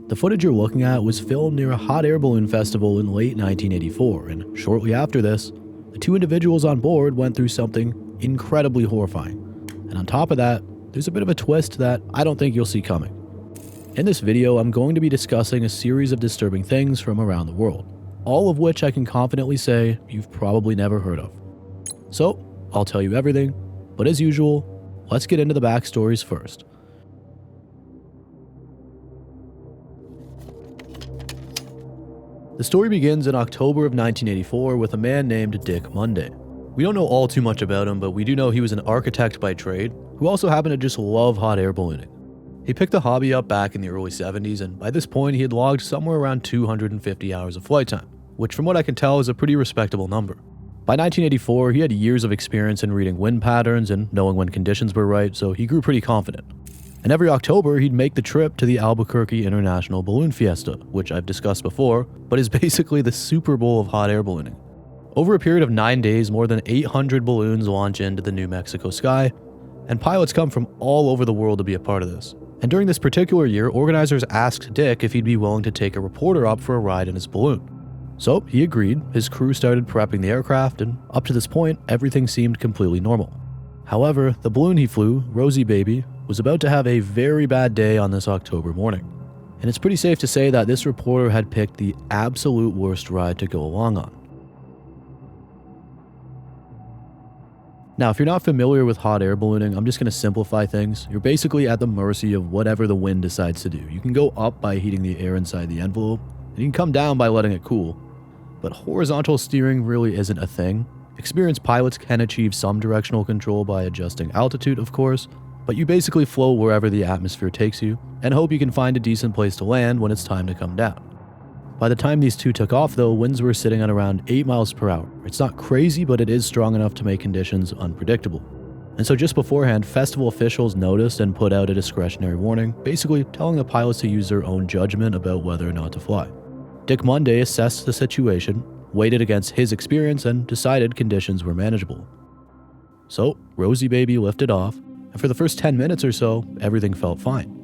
The footage you're looking at was filmed near a hot air balloon festival in late 1984, and shortly after this, the two individuals on board went through something incredibly horrifying. And on top of that, there's a bit of a twist that I don't think you'll see coming. In this video, I'm going to be discussing a series of disturbing things from around the world, all of which I can confidently say you've probably never heard of. So, I'll tell you everything, but as usual, let's get into the backstories first. The story begins in October of 1984 with a man named Dick Monday. We don't know all too much about him, but we do know he was an architect by trade, who also happened to just love hot air ballooning. He picked the hobby up back in the early 70s, and by this point he had logged somewhere around 250 hours of flight time, which from what I can tell is a pretty respectable number. By 1984, he had years of experience in reading wind patterns and knowing when conditions were right, so he grew pretty confident. And every October, he'd make the trip to the Albuquerque International Balloon Fiesta, which I've discussed before, but is basically the Super Bowl of hot air ballooning. Over a period of 9 days, more than 800 balloons launch into the New Mexico sky, and pilots come from all over the world to be a part of this. And during this particular year, organizers asked Dick if he'd be willing to take a reporter up for a ride in his balloon. So he agreed, his crew started prepping the aircraft, and up to this point, everything seemed completely normal. However, the balloon he flew, Rosie Baby, was about to have a very bad day on this October morning. And it's pretty safe to say that this reporter had picked the absolute worst ride to go along on. Now, if you're not familiar with hot air ballooning, I'm just going to simplify things. You're basically at the mercy of whatever the wind decides to do. You can go up by heating the air inside the envelope, and you can come down by letting it cool. But horizontal steering really isn't a thing. Experienced pilots can achieve some directional control by adjusting altitude, of course, but you basically float wherever the atmosphere takes you, and hope you can find a decent place to land when it's time to come down. By the time these two took off though, winds were sitting at around 8 miles per hour. It's not crazy, but it is strong enough to make conditions unpredictable. And so just beforehand, festival officials noticed and put out a discretionary warning, basically telling the pilots to use their own judgment about whether or not to fly. Dick Monday assessed the situation, weighed it against his experience, and decided conditions were manageable. So, Rosie Baby lifted off, and for the first 10 minutes or so, everything felt fine.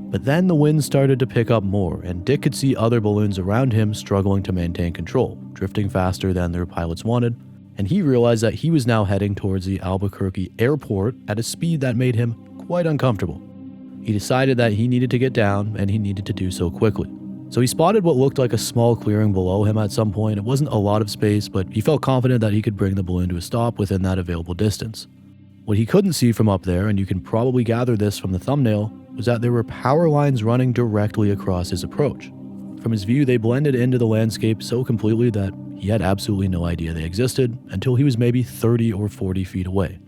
But then the wind started to pick up more, and Dick could see other balloons around him struggling to maintain control, drifting faster than their pilots wanted, and he realized that he was now heading towards the Albuquerque airport at a speed that made him quite uncomfortable. He decided that he needed to get down, and he needed to do so quickly. So he spotted what looked like a small clearing below him at some point. It wasn't a lot of space, but he felt confident that he could bring the balloon to a stop within that available distance. What he couldn't see from up there, and you can probably gather this from the thumbnail, was that there were power lines running directly across his approach. From his view, they blended into the landscape so completely that he had absolutely no idea they existed until he was maybe 30 or 40 feet away.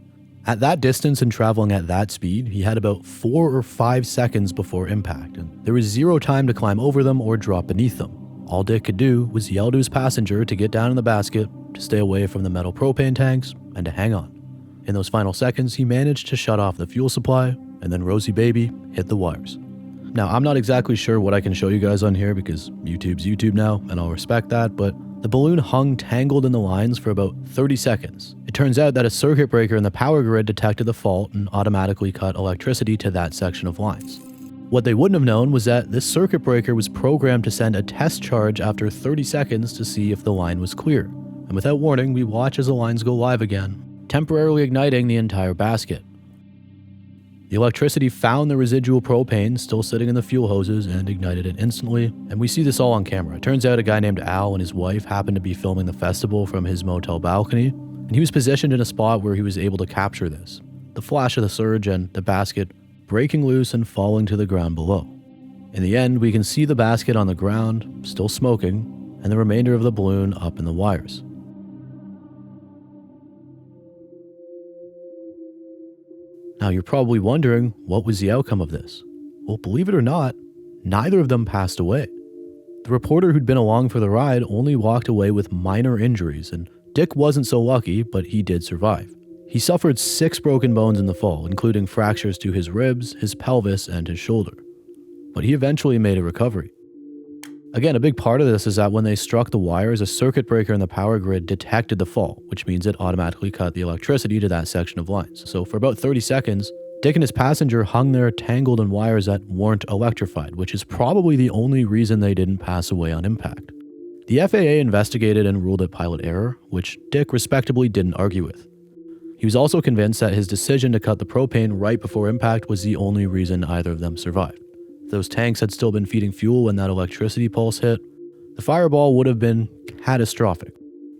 At that distance and traveling at that speed, he had about 4 or 5 seconds before impact, and there was zero time to climb over them or drop beneath them. All Dick could do was yell to his passenger to get down in the basket, to stay away from the metal propane tanks, and to hang on. In those final seconds, he managed to shut off the fuel supply, and then Rosie Baby hit the wires. Now, I'm not exactly sure what I can show you guys on here because YouTube's YouTube now, and I'll respect that, but the balloon hung tangled in the lines for about 30 seconds. It turns out that a circuit breaker in the power grid detected the fault and automatically cut electricity to that section of lines. What they wouldn't have known was that this circuit breaker was programmed to send a test charge after 30 seconds to see if the line was clear. And without warning, we watch as the lines go live again, temporarily igniting the entire basket. The electricity found the residual propane still sitting in the fuel hoses and ignited it instantly, and we see this all on camera. It turns out a guy named Al and his wife happened to be filming the festival from his motel balcony, and he was positioned in a spot where he was able to capture this. The flash of the surge and the basket breaking loose and falling to the ground below. In the end, we can see the basket on the ground, still smoking, and the remainder of the balloon up in the wires. Now you're probably wondering, what was the outcome of this? Well, believe it or not, neither of them passed away. The reporter who'd been along for the ride only walked away with minor injuries, and Dick wasn't so lucky, but he did survive. He suffered 6 broken bones in the fall, including fractures to his ribs, his pelvis, and his shoulder. But he eventually made a recovery. Again, a big part of this is that when they struck the wires, a circuit breaker in the power grid detected the fault, which means it automatically cut the electricity to that section of lines. So for about 30 seconds, Dick and his passenger hung there tangled in wires that weren't electrified, which is probably the only reason they didn't pass away on impact. The FAA investigated and ruled it pilot error, which Dick respectably didn't argue with. He was also convinced that his decision to cut the propane right before impact was the only reason either of them survived. If those tanks had still been feeding fuel when that electricity pulse hit, the fireball would have been catastrophic.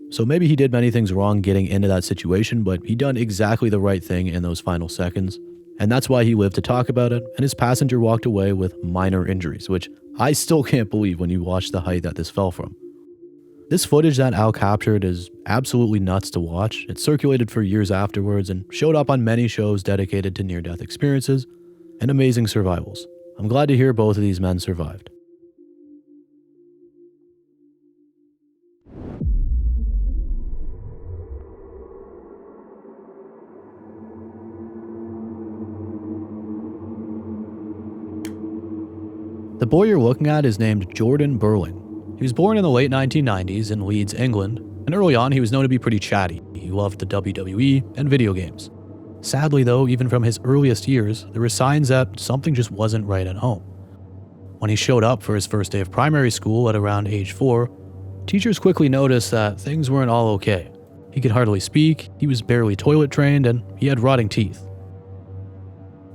So maybe he did many things wrong getting into that situation, but he done exactly the right thing in those final seconds. And that's why he lived to talk about it, and his passenger walked away with minor injuries, which I still can't believe when you watch the height that this fell from. This footage that Al captured is absolutely nuts to watch. It circulated for years afterwards and showed up on many shows dedicated to near-death experiences and amazing survivals. I'm glad to hear both of these men survived. The boy you're looking at is named Jordan Burling. He was born in the late 1990s in Leeds, England, and early on he was known to be pretty chatty. He loved the WWE and video games. Sadly though, even from his earliest years, there were signs that something just wasn't right at home. When he showed up for his first day of primary school at around age 4, teachers quickly noticed that things weren't all okay. He could hardly speak, he was barely toilet trained, and he had rotting teeth.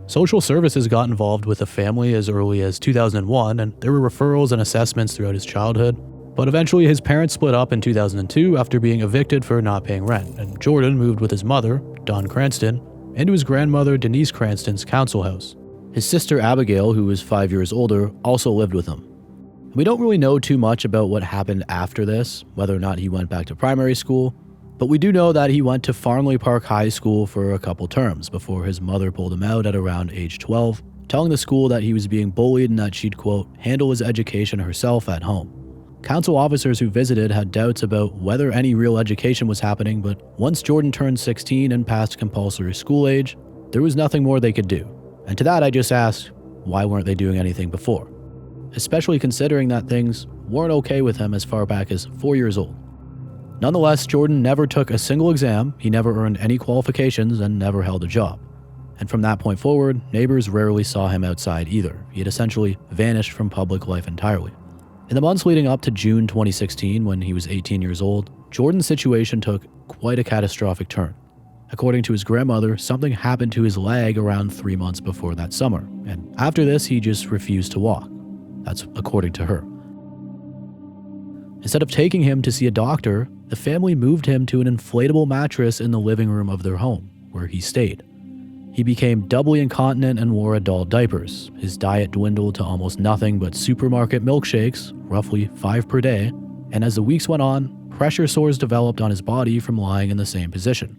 Social services got involved with the family as early as 2001, and there were referrals and assessments throughout his childhood. But eventually his parents split up in 2002 after being evicted for not paying rent, and Jordan moved with his mother, Dawn Cranston, into his grandmother Denise Cranston's council house. His sister Abigail, who was 5 years older, also lived with him. We don't really know too much about what happened after this, whether or not he went back to primary school, but we do know that he went to Farnley Park High School for a couple terms before his mother pulled him out at around age 12, telling the school that he was being bullied and that she'd, quote, handle his education herself at home. Council officers who visited had doubts about whether any real education was happening, but once Jordan turned 16 and passed compulsory school age, there was nothing more they could do. And to that I just asked, why weren't they doing anything before? Especially considering that things weren't okay with him as far back as 4 years old. Nonetheless, Jordan never took a single exam, he never earned any qualifications, and never held a job. And from that point forward, neighbors rarely saw him outside either. He had essentially vanished from public life entirely. In the months leading up to June 2016, when he was 18 years old, Jordan's situation took quite a catastrophic turn. According to his grandmother, something happened to his leg around 3 months before that summer, and after this, he just refused to walk. That's according to her. Instead of taking him to see a doctor, the family moved him to an inflatable mattress in the living room of their home, where he stayed. He became doubly incontinent and wore adult diapers. His diet dwindled to almost nothing but supermarket milkshakes, roughly 5 per day, and as the weeks went on, pressure sores developed on his body from lying in the same position,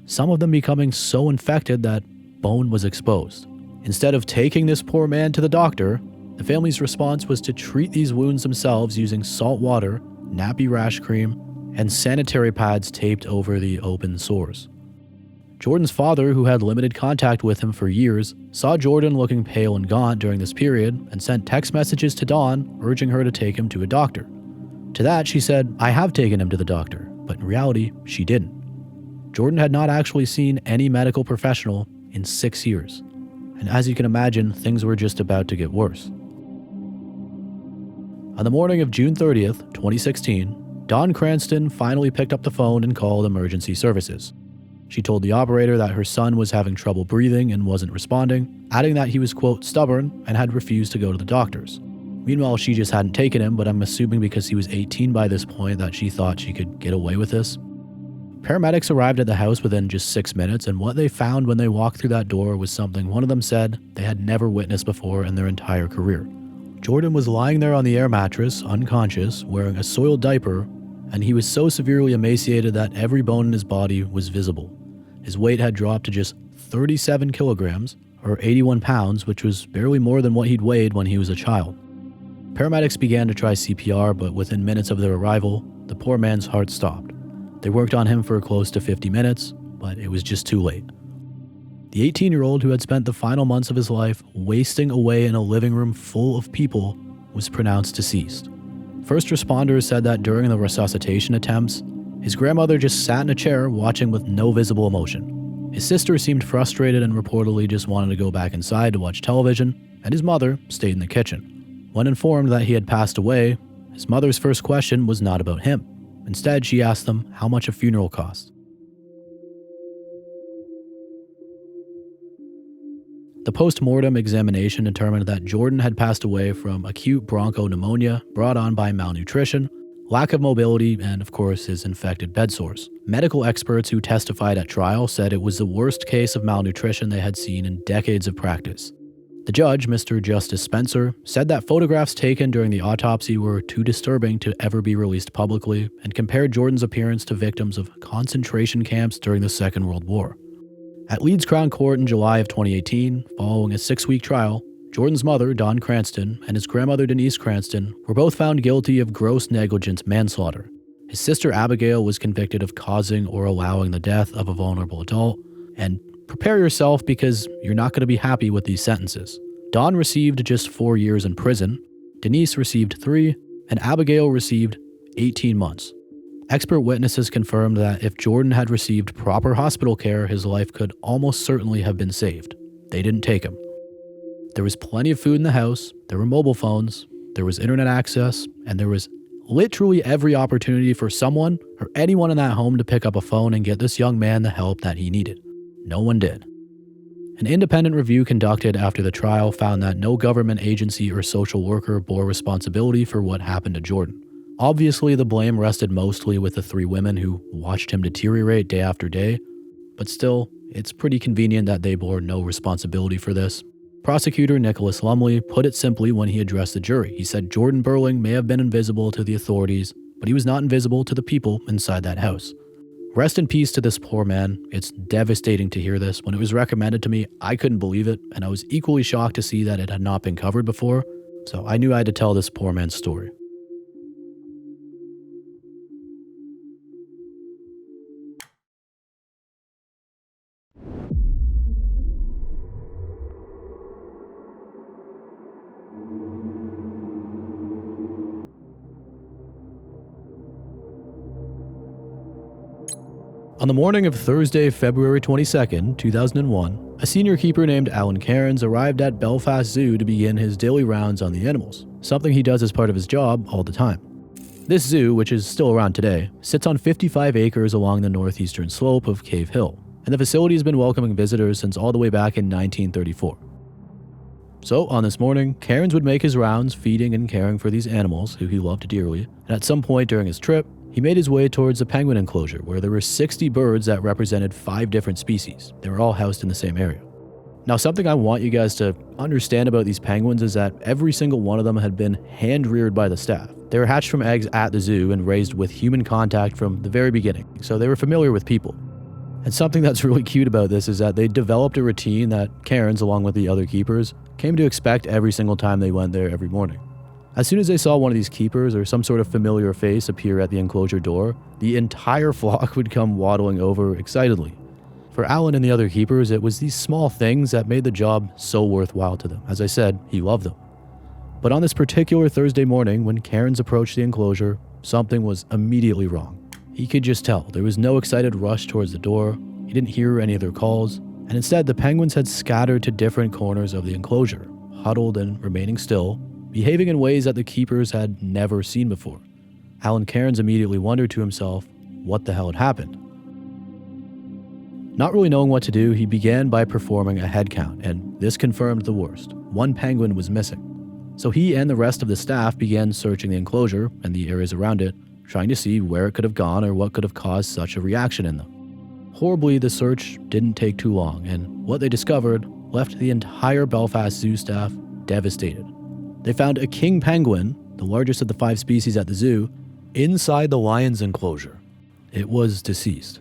some of them becoming so infected that bone was exposed. Instead of taking this poor man to the doctor, the family's response was to treat these wounds themselves using salt water, nappy rash cream, and sanitary pads taped over the open sores. Jordan's father, who had limited contact with him for years, saw Jordan looking pale and gaunt during this period and sent text messages to Dawn urging her to take him to a doctor. To that, she said, "I have taken him to the doctor," but in reality, she didn't. Jordan had not actually seen any medical professional in 6 years. And as you can imagine, things were just about to get worse. On the morning of June 30th, 2016, Dawn Cranston finally picked up the phone and called emergency services. She told the operator that her son was having trouble breathing and wasn't responding, adding that he was, quote, stubborn and had refused to go to the doctors. Meanwhile, she just hadn't taken him, but I'm assuming because he was 18 by this point that she thought she could get away with this. Paramedics arrived at the house within just 6 minutes, and what they found when they walked through that door was something one of them said they had never witnessed before in their entire career. Jordan was lying there on the air mattress, unconscious, wearing a soiled diaper, and he was so severely emaciated that every bone in his body was visible. His weight had dropped to just 37 kilograms, or 81 pounds, which was barely more than what he'd weighed when he was a child. Paramedics began to try CPR, but within minutes of their arrival, the poor man's heart stopped. They worked on him for close to 50 minutes, but it was just too late. The 18-year-old who had spent the final months of his life wasting away in a living room full of people was pronounced deceased. First responders said that during the resuscitation attempts, his grandmother just sat in a chair watching with no visible emotion. His sister seemed frustrated and reportedly just wanted to go back inside to watch television, and his mother stayed in the kitchen. When informed that he had passed away, his mother's first question was not about him. Instead, she asked them how much a funeral cost. The post-mortem examination determined that Jordan had passed away from acute bronchopneumonia brought on by malnutrition, lack of mobility, and of course his infected bed sores. Medical experts who testified at trial said it was the worst case of malnutrition they had seen in decades of practice. The judge, Mr. Justice Spencer, said that photographs taken during the autopsy were too disturbing to ever be released publicly and compared Jordan's appearance to victims of concentration camps during the Second World War. At Leeds Crown Court in July of 2018, following a 6-week trial, Jordan's mother, Dawn Cranston, and his grandmother, Denise Cranston, were both found guilty of gross negligence manslaughter. His sister, Abigail, was convicted of causing or allowing the death of a vulnerable adult. And prepare yourself because you're not going to be happy with these sentences. Dawn received just 4 years in prison, Denise received 3, and Abigail received 18 months. Expert witnesses confirmed that if Jordan had received proper hospital care, his life could almost certainly have been saved. They didn't take him. There was plenty of food in the house, there were mobile phones, there was internet access, and there was literally every opportunity for someone or anyone in that home to pick up a phone and get this young man the help that he needed. No one did. An independent review conducted after the trial found that no government agency or social worker bore responsibility for what happened to Jordan. Obviously, the blame rested mostly with the 3 women who watched him deteriorate day after day, but still, it's pretty convenient that they bore no responsibility for this. Prosecutor Nicholas Lumley put it simply when he addressed the jury. He said Jordan Burling may have been invisible to the authorities, but he was not invisible to the people inside that house. Rest in peace to this poor man. It's devastating to hear this. When it was recommended to me, I couldn't believe it, and I was equally shocked to see that it had not been covered before, so I knew I had to tell this poor man's story. On the morning of Thursday, February 22, 2001, a senior keeper named Alan Cairns arrived at Belfast Zoo to begin his daily rounds on the animals, something he does as part of his job all the time. This zoo, which is still around today, sits on 55 acres along the northeastern slope of Cave Hill, and the facility has been welcoming visitors since all the way back in 1934. So, on this morning, Cairns would make his rounds feeding and caring for these animals, who he loved dearly, and at some point during his trip, he made his way towards a penguin enclosure where there were 60 birds that represented 5 different species. They were all housed in the same area. Now, something I want you guys to understand about these penguins is that every single one of them had been hand-reared by the staff. They were hatched from eggs at the zoo and raised with human contact from the very beginning, so they were familiar with people. And something that's really cute about this is that they developed a routine that Cairns, along with the other keepers, came to expect every single time they went there every morning. As soon as they saw one of these keepers or some sort of familiar face appear at the enclosure door, the entire flock would come waddling over excitedly. For Alan and the other keepers, it was these small things that made the job so worthwhile to them. As I said, he loved them. But on this particular Thursday morning, when Cairns approached the enclosure, something was immediately wrong. He could just tell. There was no excited rush towards the door, he didn't hear any of their calls, and instead the penguins had scattered to different corners of the enclosure, huddled and remaining still, behaving in ways that the keepers had never seen before. Alan Cairns immediately wondered to himself what the hell had happened. Not really knowing what to do, he began by performing a head count, and this confirmed the worst. One penguin was missing. So he and the rest of the staff began searching the enclosure and the areas around it, trying to see where it could have gone or what could have caused such a reaction in them. Horribly, the search didn't take too long, and what they discovered left the entire Belfast Zoo staff devastated. They found a king penguin, the largest of the 5 species at the zoo, inside the lion's enclosure. It was deceased.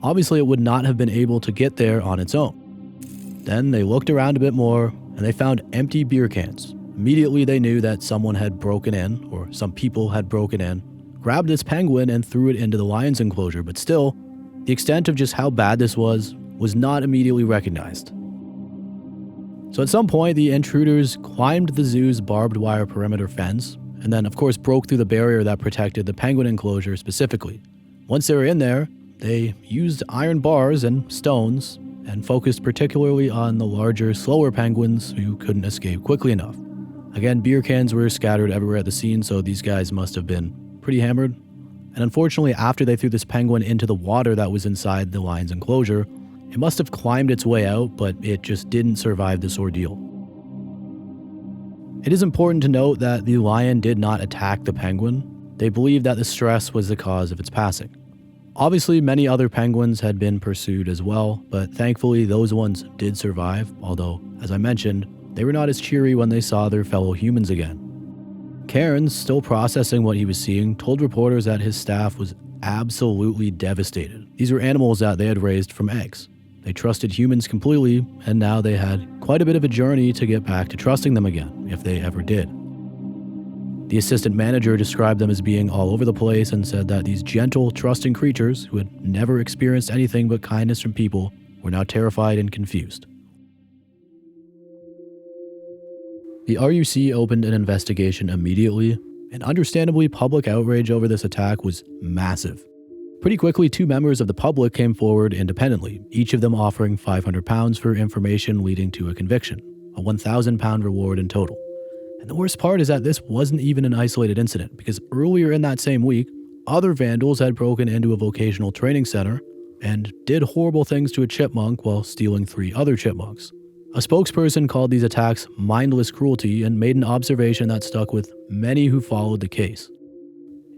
Obviously, it would not have been able to get there on its own. Then they looked around a bit more, and they found empty beer cans. Immediately, they knew that someone had broken in, or some people had broken in, grabbed this penguin and threw it into the lion's enclosure, but still, the extent of just how bad this was not immediately recognized. So at some point, the intruders climbed the zoo's barbed wire perimeter fence, and then of course broke through the barrier that protected the penguin enclosure specifically. Once they were in there, they used iron bars and stones and focused particularly on the larger, slower penguins who couldn't escape quickly enough. Again, beer cans were scattered everywhere at the scene, so these guys must have been pretty hammered. And unfortunately, after they threw this penguin into the water that was inside the lion's enclosure, it must have climbed its way out, but it just didn't survive this ordeal. It is important to note that the lion did not attack the penguin. They believed that the stress was the cause of its passing. Obviously, many other penguins had been pursued as well, but thankfully those ones did survive, although, as I mentioned, they were not as cheery when they saw their fellow humans again. Cairns, still processing what he was seeing, told reporters that his staff was absolutely devastated. These were animals that they had raised from eggs. They trusted humans completely, and now they had quite a bit of a journey to get back to trusting them again, if they ever did. The assistant manager described them as being all over the place and said that these gentle, trusting creatures who had never experienced anything but kindness from people were now terrified and confused. The RUC opened an investigation immediately, and understandably, public outrage over this attack was massive. Pretty quickly, 2 members of the public came forward independently, each of them offering £500 for information leading to a conviction, a £1,000 reward in total. And the worst part is that this wasn't even an isolated incident, because earlier in that same week, other vandals had broken into a vocational training center and did horrible things to a chipmunk while stealing 3 other chipmunks. A spokesperson called these attacks mindless cruelty and made an observation that stuck with many who followed the case.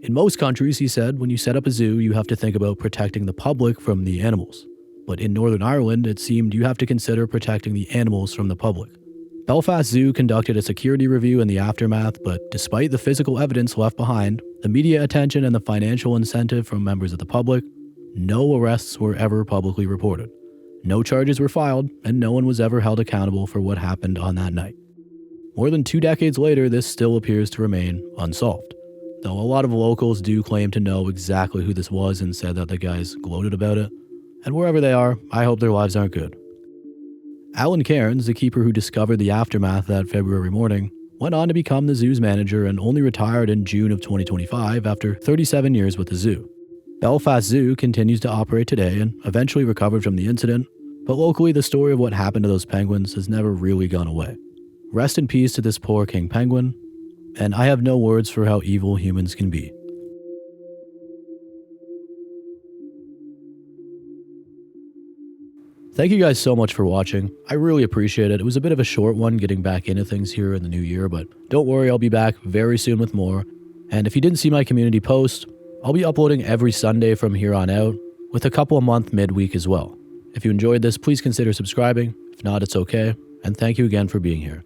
In most countries, he said, when you set up a zoo, you have to think about protecting the public from the animals. But in Northern Ireland, it seemed you have to consider protecting the animals from the public. Belfast Zoo conducted a security review in the aftermath, but despite the physical evidence left behind, the media attention and the financial incentive from members of the public, no arrests were ever publicly reported. No charges were filed, and no one was ever held accountable for what happened on that night. More than 2 decades later, this still appears to remain unsolved. Though a lot of locals do claim to know exactly who this was and said that the guys gloated about it. And wherever they are, I hope their lives aren't good. Alan Cairns, the keeper who discovered the aftermath that February morning, went on to become the zoo's manager and only retired in June of 2025 after 37 years with the zoo. Belfast Zoo continues to operate today and eventually recovered from the incident, but locally the story of what happened to those penguins has never really gone away. Rest in peace to this poor king penguin, and I have no words for how evil humans can be. Thank you guys so much for watching. I really appreciate it. It was a bit of a short one getting back into things here in the new year, but don't worry, I'll be back very soon with more. And if you didn't see my community post, I'll be uploading every Sunday from here on out, with a couple a month midweek as well. If you enjoyed this, please consider subscribing. If not, it's okay. And thank you again for being here.